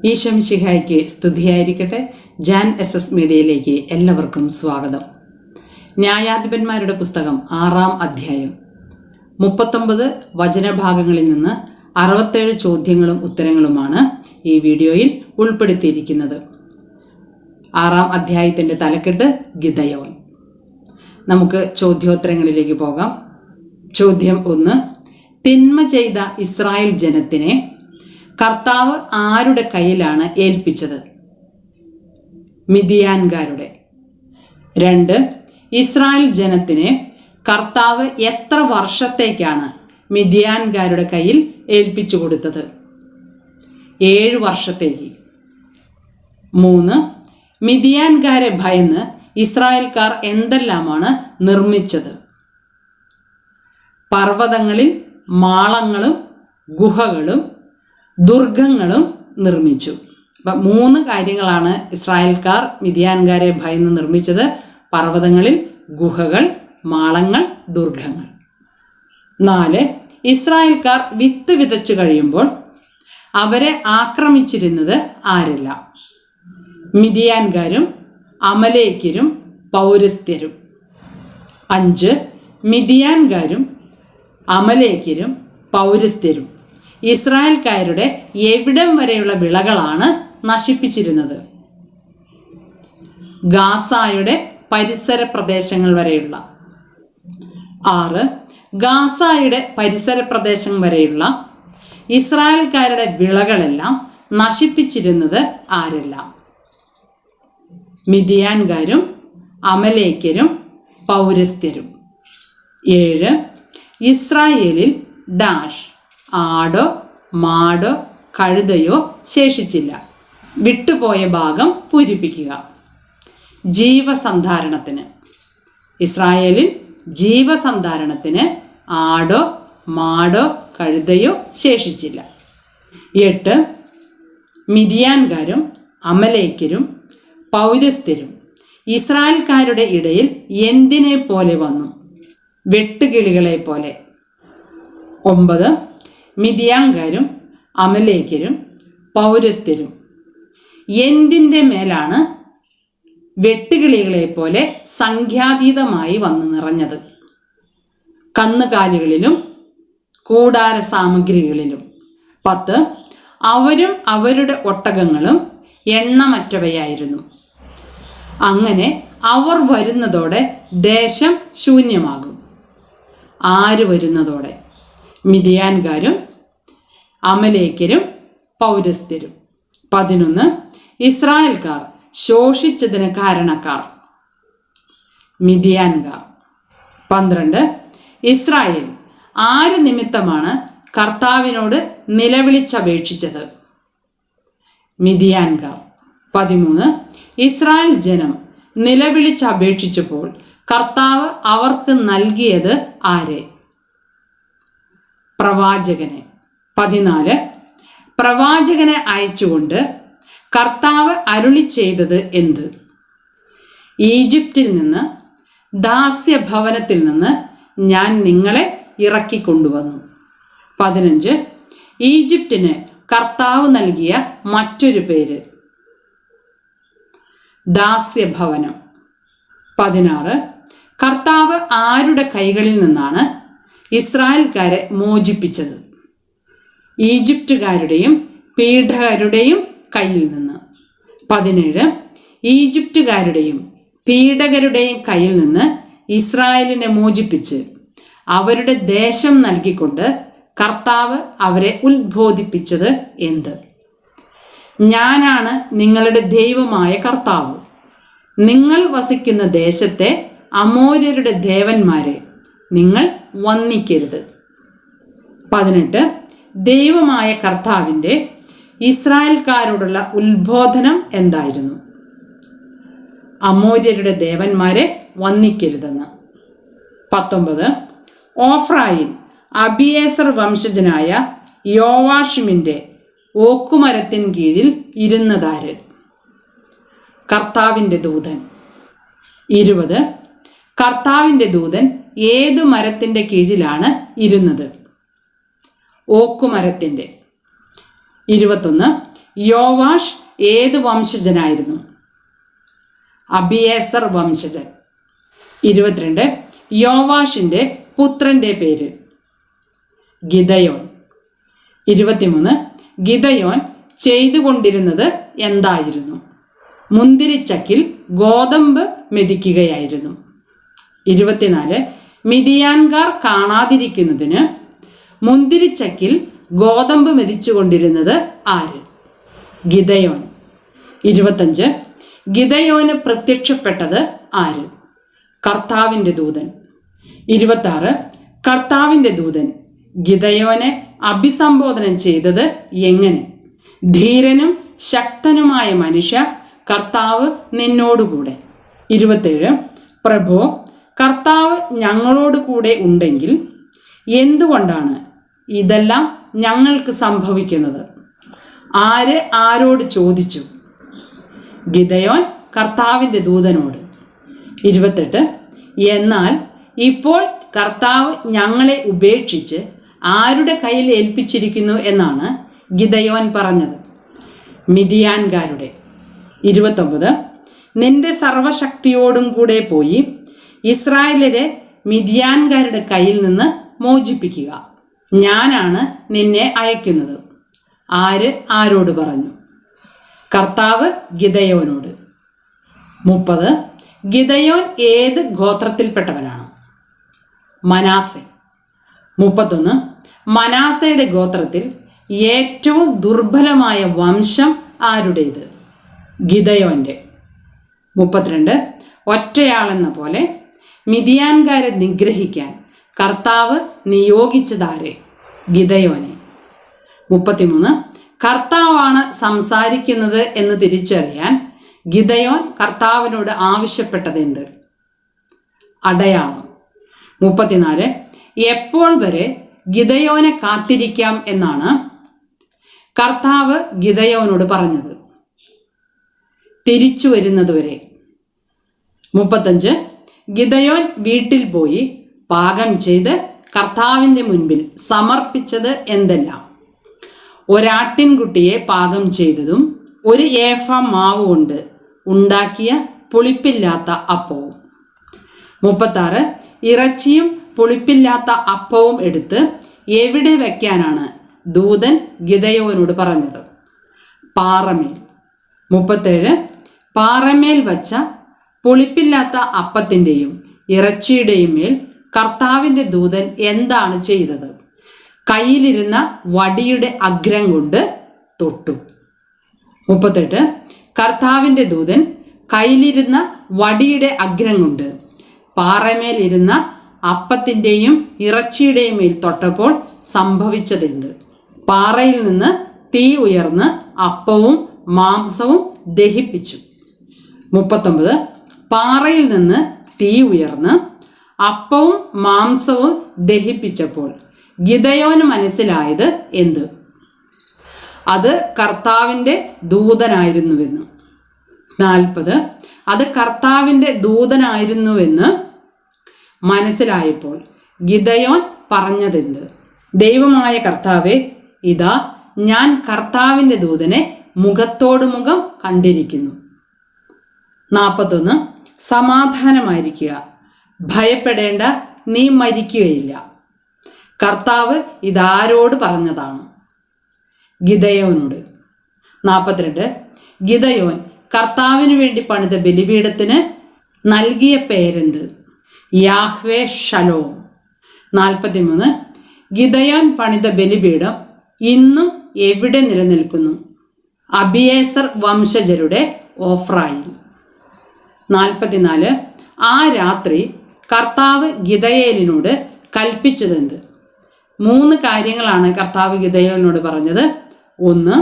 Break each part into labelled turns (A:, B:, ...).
A: ഈശോ മിശിഹായ്ക്ക് സ്തുതിയായിരിക്കട്ടെ. ജാൻ എസ് മീഡിയയിലേക്ക് എല്ലാവർക്കും സ്വാഗതം. ന്യായാധിപന്മാരുടെ പുസ്തകം 6-ാം അധ്യായം 39 വചനഭാഗങ്ങളിൽ നിന്ന് 67 ചോദ്യങ്ങളും ഉത്തരങ്ങളുമാണ് ഈ വീഡിയോയിൽ ഉൾപ്പെടുത്തിയിരിക്കുന്നത്. 6-ാം അധ്യായത്തിൻ്റെ തലക്കെട്ട് ഗിദെയോൻ. നമുക്ക് ചോദ്യോത്തരങ്ങളിലേക്ക് പോകാം. ചോദ്യം 1. തിന്മ ചെയ്ത ഇസ്രായേൽ ജനത്തിനെ കർത്താവ് ആരുടെ കയ്യിലാണ് ഏൽപ്പിച്ചത്? മിദിയാൻകാരുടെ. 2. ഇസ്രായേൽ ജനത്തിനെ കർത്താവ് എത്ര വർഷത്തേക്കാണ് മിദിയാൻകാരുടെ കയ്യിൽ ഏൽപ്പിച്ചു കൊടുത്തത്? 7 വർഷത്തേക്ക്. 3. മിദിയാൻകാരെ ഭയന്ന് ഇസ്രായേൽക്കാർ എന്തെല്ലാമാണ് നിർമ്മിച്ചത്? പർവ്വതങ്ങളിൽ മാളങ്ങളും ഗുഹകളും ദുർഗങ്ങളും നിർമ്മിച്ചു. അപ്പം 3 കാര്യങ്ങളാണ് ഇസ്രായേൽക്കാർ മിദിയാൻകാരെ ഭയന്ന് നിർമ്മിച്ചത്: പർവ്വതങ്ങളിൽ ഗുഹകൾ, മാളങ്ങൾ, ദുർഗങ്ങൾ. 4. ഇസ്രായേൽക്കാർ വിത്ത് വിതച്ചു കഴിയുമ്പോൾ അവരെ ആക്രമിച്ചിരുന്നത് ആരെല്ലാം? മിദിയാൻകാരും അമലേക്യരും പൗരസ്ത്യരും. 5. മിദിയാൻകാരും അമലേക്യരും പൗരസ്ത്യരും ഇസ്രായേൽക്കാരുടെ എവിടം വരെയുള്ള വിളകളാണ് നശിപ്പിച്ചിരുന്നത്? ഗാസായുടെ പരിസര പ്രദേശങ്ങൾ വരെയുള്ള. 6. ഗാസായുടെ പരിസര പ്രദേശം വരെയുള്ള ഇസ്രായേൽക്കാരുടെ വിളകളെല്ലാം നശിപ്പിച്ചിരുന്നത് ആരെല്ലാം? മിദിയാൻകാരും അമലേക്യരും പൗരസ്ത്യരും. 7. ഇസ്രായേലിൽ ഡാഷ് ആടോ മാടോ കഴുതയോ ശേഷിച്ചില്ല. വിട്ടുപോയ ഭാഗം പൂരിപ്പിക്കുക. ജീവസന്ധാരണത്തിന്. ഇസ്രായേലിൽ ജീവസന്ധാരണത്തിന് ആടോ മാടോ കഴുതയോ ശേഷിച്ചില്ല. 8. മിദിയാൻകാരും അമലേക്യരും പൗരസ്ത്യരും ഇസ്രായേൽക്കാരുടെ ഇടയിൽ എന്തിനെ പോലെ വന്നു? വെട്ടുകിളികളെ പോലെ. 9. മിദിയാൻകാരും അമലേക്യരും പൗരസ്ത്യരും എന്തിൻ്റെ മേലാണ് വെട്ടുകിളികളെ പോലെ സംഖ്യാതീതമായി വന്ന് നിറഞ്ഞത്? കന്നുകാലികളിലും കൂടാര സാമഗ്രികളിലും. 10. അവരും അവരുടെ ഒട്ടകങ്ങളും എണ്ണമറ്റവയായിരുന്നു. അങ്ങനെ അവർ വരുന്നതോടെ ദേശം ശൂന്യമാകും. ആര് വരുന്നതോടെ? മിദിയാൻകാരും അമലേക്യരും പൗരസ്ത്യരും. 11. ഇസ്രായേൽക്കാർ ശോഷിച്ചതിന് കാരണക്കാർ. മിദിയാൻകാർ. 12. ഇസ്രായേൽ ആര് നിമിത്തമാണ് കർത്താവിനോട് നിലവിളിച്ചപേക്ഷിച്ചത്? മിദിയാൻകാർ. 13. ഇസ്രായേൽ ജനം നിലവിളിച്ചപേക്ഷിച്ചപ്പോൾ കർത്താവ് അവർക്ക് നൽകിയത് ആരെ? പ്രവാചകനെ. 14. പ്രവാചകനെ അയച്ചുകൊണ്ട് കർത്താവ് അരുളി ചെയ്തത് എന്ത്? ഈജിപ്തിൽ നിന്ന്, ദാസ്യഭവനത്തിൽ നിന്ന് ഞാൻ നിങ്ങളെ ഇറക്കിക്കൊണ്ടുവന്നു. 15. ഈജിപ്തിന് കർത്താവ് നൽകിയ മറ്റൊരു പേര് ദാസ്യഭവനം. 16. കർത്താവ് ആരുടെ കൈകളിൽ നിന്നാണ് ഇസ്രായേൽക്കാരെ മോചിപ്പിച്ചത്? ഈജിപ്തുകാരുടെയും പീഡകരുടെയും കയ്യിൽ നിന്ന്. 17. ഈജിപ്തുകാരുടെയും പീഡകരുടെയും കയ്യിൽ നിന്ന് ഇസ്രായേലിനെ മോചിപ്പിച്ച് അവരുടെ ദേശം നൽകിക്കൊണ്ട് കർത്താവ് അവരെ ഉത്ബോധിപ്പിച്ചത് എന്ത്? ഞാനാണ് നിങ്ങളുടെ ദൈവമായ കർത്താവ്. നിങ്ങൾ വസിക്കുന്ന ദേശത്തെ അമോര്യരുടെ ദേവന്മാരെ നിങ്ങൾ വന്ദിക്കരുത്. 18. ദൈവമായ കർത്താവിൻ്റെ ഇസ്രായേൽക്കാരോടുള്ള ഉത്ബോധനം എന്തായിരുന്നു? അമോര്യരുടെ ദേവന്മാരെ വന്ദിക്കരുതെന്ന്. 19. ഓഫ്രായിൽ അബിയേസർ വംശജനായ യോവാഷിമിൻ്റെ ഓക്കുമരത്തിൻ കീഴിൽ ഇരുന്നതാര്? കർത്താവിൻ്റെ ദൂതൻ. 20. കർത്താവിൻ്റെ ദൂതൻ ഏതു മരത്തിൻ്റെ കീഴിലാണ് ഇരുന്നത്? ഓക്കുമരത്തിൻ്റെ. 21. യോവാഷ് ഏത് വംശജനായിരുന്നു? അബിയേസർ വംശജൻ. 22. യോവാഷിൻ്റെ പുത്രൻ്റെ പേര്? ഗിദയോൻ. 23. ഗിദയോൻ ചെയ്തുകൊണ്ടിരുന്നത് എന്തായിരുന്നു? മുന്തിരിച്ചക്കിൽ ഗോതമ്പ് മെതിക്കുകയായിരുന്നു. 24. മിദിയാൻകാർ കാണാതിരിക്കുന്നതിന് മുന്തിരിച്ചക്കിൽ ഗോതമ്പ് മെതിച്ചുകൊണ്ടിരുന്നത് ആര്? ഗിദയോൻ. 25. ഗിദയോന് പ്രത്യക്ഷപ്പെട്ടത് ആര്? കർത്താവിൻ്റെ ദൂതൻ. 26. കർത്താവിൻ്റെ ദൂതൻ ഗിദയോനെ അഭിസംബോധന ചെയ്തത് എങ്ങനെ? ധീരനും ശക്തനുമായ മനുഷ്യ, കർത്താവ് നിന്നോടുകൂടെ. 27. പ്രഭോ, കർത്താവ് ഞങ്ങളോട് കൂടെ ഉണ്ടെങ്കിൽ എന്തുകൊണ്ടാണ് ഇതെല്ലാം ഞങ്ങൾക്ക് സംഭവിക്കുന്നത്? ആര് ആരോട് ചോദിച്ചു? ഗിദയോൻ കർത്താവിൻ്റെ ദൂതനോട്. 28. എന്നാൽ ഇപ്പോൾ കർത്താവ് ഞങ്ങളെ ഉപേക്ഷിച്ച് ആരുടെ കയ്യിൽ ഏൽപ്പിച്ചിരിക്കുന്നു എന്നാണ് ഗിദയോൻ പറഞ്ഞത്? മിദിയാൻകാരുടെ. 29. നിന്റെ സർവശക്തിയോടും കൂടെ പോയി ഇസ്രായേലരെ മിദിയാൻകാരുടെ കയ്യിൽ നിന്ന് മോചിപ്പിക്കുക. ഞാനാണ് നിന്നെ അയക്കുന്നത്. ആര് ആരോട് പറഞ്ഞു? കർത്താവ് ഗിദയോനോട്. 30. ഗിദയോൻ ഏത് ഗോത്രത്തിൽപ്പെട്ടവനാണ്? മനാസെ. 31. മനാസയുടെ ഗോത്രത്തിൽ ഏറ്റവും ദുർബലമായ വംശം ആരുടേത്? ഗിദയോൻ്റെ. 32. ഒറ്റയാളെന്ന പോലെ മിദിയാൻകാരെ നിഗ്രഹിക്കാൻ കർത്താവ് നിയോഗിച്ചതാരെ? ഗിദയോനെ. 33. കർത്താവാണ് സംസാരിക്കുന്നത് എന്ന് തിരിച്ചറിയാൻ ഗിദയോൻ കർത്താവിനോട് ആവശ്യപ്പെട്ടതെന്ത്? അടയാളം. 34. എപ്പോൾ വരെ ഗിദയോനെ കാത്തിരിക്കാം എന്നാണ് കർത്താവ് ഗിദയോനോട് പറഞ്ഞത്? തിരിച്ചു വരുന്നതുവരെ. 35. ഗിദയോൻ വീട്ടിൽ പോയി പാകം ചെയ്ത് കർത്താവിൻ്റെ മുൻപിൽ സമർപ്പിച്ചത് എന്തെല്ലാം? ഒരാട്ടിൻകുട്ടിയെ പാകം ചെയ്തതും 1 ഏഫ മാവ് കൊണ്ട് ഉണ്ടാക്കിയ പുളിപ്പില്ലാത്ത അപ്പവും. 36. ഇറച്ചിയും പുളിപ്പില്ലാത്ത അപ്പവും എടുത്ത് എവിടെ വയ്ക്കാനാണ് ദൂതൻ ഗിദയോനോട് പറഞ്ഞത്? പാറമേൽ. 37. പാറമേൽ വച്ച പുളിപ്പില്ലാത്ത അപ്പത്തിൻ്റെയും ഇറച്ചിയുടെയും മേൽ കർത്താവിൻ്റെ ദൂതൻ എന്താണ് ചെയ്തത്? കയ്യിലിരുന്ന വടിയുടെ അഗ്രം കൊണ്ട് തൊട്ടു. 38. കർത്താവിൻ്റെ ദൂതൻ കയ്യിലിരുന്ന വടിയുടെ അഗ്രം കൊണ്ട് പാറമേൽ ഇരുന്ന അപ്പത്തിൻ്റെയും ഇറച്ചിയുടെയും മേൽ തൊട്ടപ്പോൾ സംഭവിച്ചതെന്ത്? പാറയിൽ നിന്ന് തീ ഉയർന്ന് അപ്പവും മാംസവും ദഹിപ്പിച്ചു. 39. പാറയിൽ നിന്ന് തീ ഉയർന്ന് അപ്പവും മാംസവും ദഹിപ്പിച്ചപ്പോൾ ഗിദയോന് മനസ്സിലായത് എന്ത്? അത് കർത്താവിൻ്റെ ദൂതനായിരുന്നുവെന്ന്. 40. അത് കർത്താവിൻ്റെ ദൂതനായിരുന്നുവെന്ന് മനസ്സിലായപ്പോൾ ഗിദയോൻ പറഞ്ഞതെന്ത്? ദൈവമായ കർത്താവേ, ഇതാ ഞാൻ കർത്താവിൻ്റെ ദൂതനെ മുഖത്തോട് മുഖം കണ്ടിരിക്കുന്നു. 41. സമാധാനമായിരിക്കുക, ഭയപ്പെടേണ്ട, നീ മരിക്കുകയില്ല. കർത്താവ് ഇതാരോട് പറഞ്ഞതാണ്? ഗിദയോനോട്. 42. ഗിദയോൻ കർത്താവിന് വേണ്ടി പണിത ബലിപീഠത്തിന് നൽകിയ പേരെന്ത്? Yahweh Shalom. 43. ഗിദയോൻ പണിത ബലിപീഠം ഇന്നും എവിടെ നിലനിൽക്കുന്നു? അബിയേസർ വംശജരുടെ ഓഫ്രായിൽ. 44. ആ രാത്രി കർത്താവ് ഗിദയേലിനോട് കൽപ്പിച്ചതെന്ത്? 3 കാര്യങ്ങളാണ് കർത്താവ് ഗിദയോനോട് പറഞ്ഞത്. 1.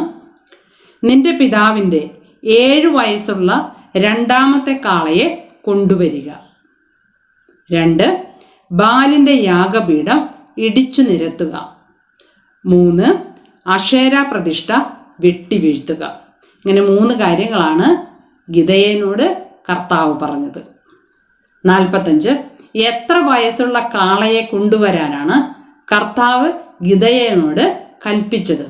A: നിന്റെ പിതാവിൻ്റെ 7 വയസ്സുള്ള രണ്ടാമത്തെ കാളയെ കൊണ്ടുവരിക. 2. ബാലിൻ്റെ യാഗപീഠം ഇടിച്ചു നിരത്തുക. 3. അശേര പ്രതിഷ്ഠ വെട്ടിവീഴ്ത്തുക. ഇങ്ങനെ 3 കാര്യങ്ങളാണ് ഗിദയോനോട് കർത്താവ് പറഞ്ഞത്. 45. എത്ര വയസ്സുള്ള കാളയെ കൊണ്ടുവരാനാണ് കർത്താവ് ഗിദയോനോട് കൽപ്പിച്ചത്?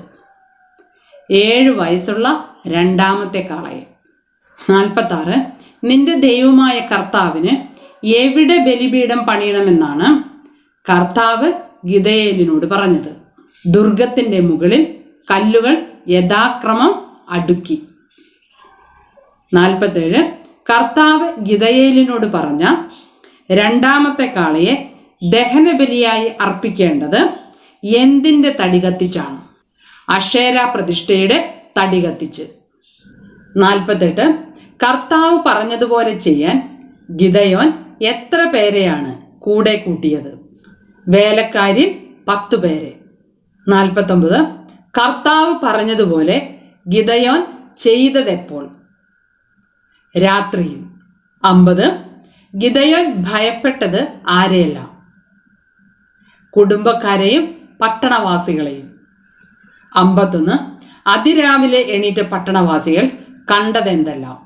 A: 7 വയസ്സുള്ള രണ്ടാമത്തെ കാളയെ. 46 നിന്റെ ദൈവമായ കർത്താവിന് എവിടെ ബലിപീഠം പണിയണമെന്നാണ് കർത്താവ് ഗിദെയേലിനോട് പറഞ്ഞത്. ദുർഗത്തിൻ്റെ മുകളിൽ കല്ലുകൾ യഥാക്രമം അടുക്കി. 47 കർത്താവ് ഗിദെയേലിനോട് പറഞ്ഞ രണ്ടാമത്തെ കാളയെ ദഹനബലിയായി അർപ്പിക്കേണ്ടത് എന്തിൻ്റെ തടി കത്തിച്ചാണ്? അശേര പ്രതിഷ്ഠയുടെ തടി കത്തിച്ച്. 48 കർത്താവ് പറഞ്ഞതുപോലെ ചെയ്യാൻ ഗിദെയോൻ എത്ര പേരെയാണ് കൂടെ കൂട്ടിയത്? വേലക്കാരിൽ 10 പേരെ. 49 കർത്താവ് പറഞ്ഞതുപോലെ ഗിദെയോൻ ചെയ്തതെപ്പോൾ? രാത്രിയിൽ. 50 ഗിദെയോൻ ഭയപ്പെട്ടത് ആരെയെല്ലാം? കുടുംബക്കാരെയും പട്ടണവാസികളെയും. 51 അതിരാവിലെ എണീറ്റ പട്ടണവാസികൾ കണ്ടതെന്തെല്ലാം?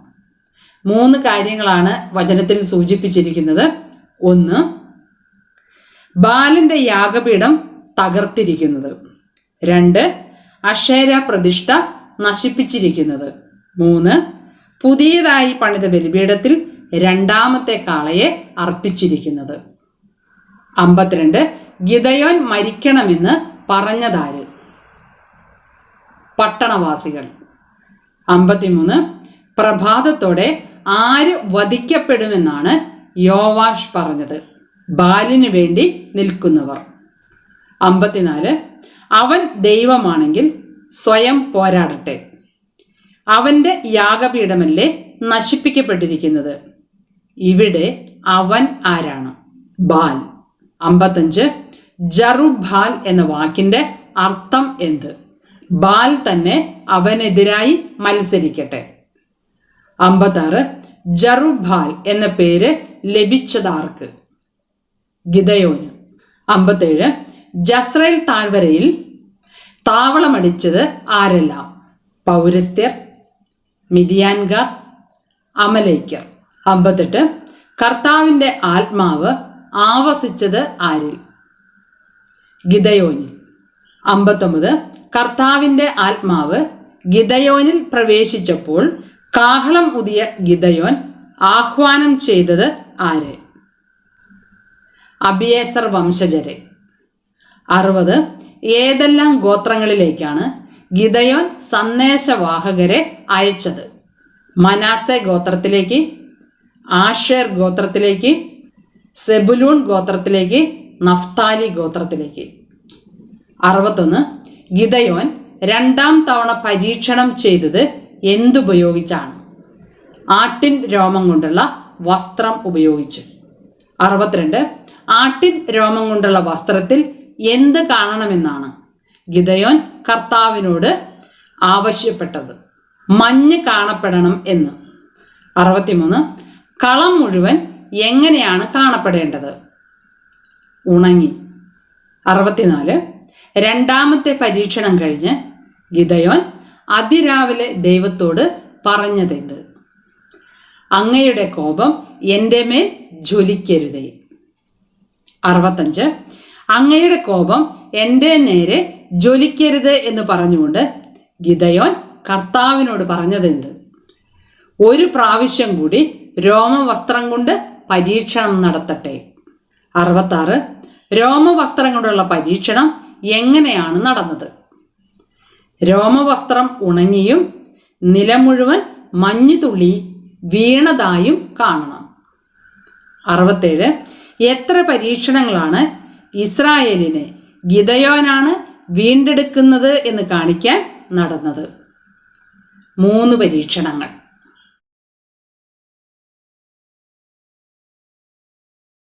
A: 3 കാര്യങ്ങളാണ് വചനത്തിൽ സൂചിപ്പിച്ചിരിക്കുന്നത്. 1 ബാലിൻ്റെ യാഗപീഠം തകർത്തിരിക്കുന്നത്. 2 അശേര പ്രതിഷ്ഠ നശിപ്പിച്ചിരിക്കുന്നത്. 3 പുതിയതായി പണിത ബലിപീഠത്തിൽ രണ്ടാമത്തെ കാളയെ അർപ്പിച്ചിരിക്കുന്നത്. 52 ഗിദെയോൻ മരിക്കണമെന്ന് പറഞ്ഞതാര്? പട്ടണവാസികൾ. 53 പ്രഭാതത്തോടെ ആര് വധിക്കപ്പെടുമെന്നാണ് യോവാഷ് പറഞ്ഞത്? ബാലിന് വേണ്ടി നിൽക്കുന്നവർ. 54 അവൻ ദൈവമാണെങ്കിൽ സ്വയം പോരാടട്ടെ. അവൻ്റെ യാഗപീഠമല്ലേ നശിപ്പിക്കപ്പെട്ടിരിക്കുന്നത്? ഇവിടെ അവൻ ആരാണ്? ബാൽ. 55 ജറുബാൽ എന്ന വാക്കിൻ്റെ അർത്ഥം എന്ത്? ബാൽ തന്നെ അവനെതിരായി മത്സരിക്കട്ടെ. 56 ജറുബാൽ എന്ന പേര് ലഭിച്ചതാർക്ക്? ഗിദെയോന്. 57 ജസ്രയേൽ താഴ്വരയിൽ താവളമടിച്ചത് ആരെല്ലാം? പൗരസ്ത്യർ, മിദിയാൻകാർ, അമലേക്യർ. 58 കർത്താവിൻ്റെ ആത്മാവ് ആവസിച്ചത് ആരിൽ? ഗിദെയോനിൽ. 59 കർത്താവിൻ്റെ ആത്മാവ് ഗിദെയോനിൽ പ്രവേശിച്ചപ്പോൾ കാഹളം ഊതിയ ഗിദെയോൻ ആഹ്വാനം ചെയ്തത് ആരെ? അബിയേസർ വംശജരെ. 60 ഏതെല്ലാം ഗോത്രങ്ങളിലേക്കാണ് ഗിദെയോൻ സന്ദേശവാഹകരെ അയച്ചത്? മനാസെ ഗോത്രത്തിലേക്ക്, ആഷേർ ഗോത്രത്തിലേക്ക്, സെബുലൂൺ ഗോത്രത്തിലേക്ക്, നഫ്താലി ഗോത്രത്തിലേക്ക്. 61 ഗിദെയോൻ രണ്ടാം തവണ പരീക്ഷണം ചെയ്തത് എന്തുപയോഗിച്ചാണ്? ആട്ടിൻ രോമം കൊണ്ടുള്ള വസ്ത്രം ഉപയോഗിച്ച്. 62 ആട്ടിൻ രോമം കൊണ്ടുള്ള വസ്ത്രത്തിൽ എന്ത് കാണണമെന്നാണ് ഗിദെയോൻ കർത്താവിനോട് ആവശ്യപ്പെട്ടത്? മഞ്ഞ് കാണപ്പെടണം എന്ന്. 63 കളം മുഴുവൻ എങ്ങനെയാണ് കാണപ്പെടേണ്ടത്? ഉണങ്ങി. 64 രണ്ടാമത്തെ പരീക്ഷണം കഴിഞ്ഞ് ഗിദെയോൻ അതിരാവിലെ ദൈവത്തോട് പറഞ്ഞതെന്ത്? അങ്ങയുടെ കോപം എൻ്റെ മേൽ ജ്വലിക്കരുതേ. 65 അങ്ങയുടെ കോപം എൻ്റെ നേരെ ജ്വലിക്കരുത് എന്ന് പറഞ്ഞുകൊണ്ട് ഗിദെയോൻ കർത്താവിനോട് പറഞ്ഞതെന്ത്? ഒരു പ്രാവശ്യം കൂടി രോമവസ്ത്രം കൊണ്ട് പരീക്ഷണം നടത്തട്ടെ. 66 രോമവസ്ത്രം കൊണ്ടുള്ള പരീക്ഷണം എങ്ങനെയാണ് നടന്നത്? രോമവസ്ത്രം ഉണങ്ങിയും നിലം മുഴുവൻ മഞ്ഞുതുള്ളി വീണതായും കാണണം. 67 എത്ര പരീക്ഷണങ്ങളാണ് ഇസ്രായേലിനെ ഗിദെയോനാണ് വീണ്ടെടുക്കുന്നത് എന്ന് കാണിക്കാൻ നടന്നത്? 3 പരീക്ഷണങ്ങൾ.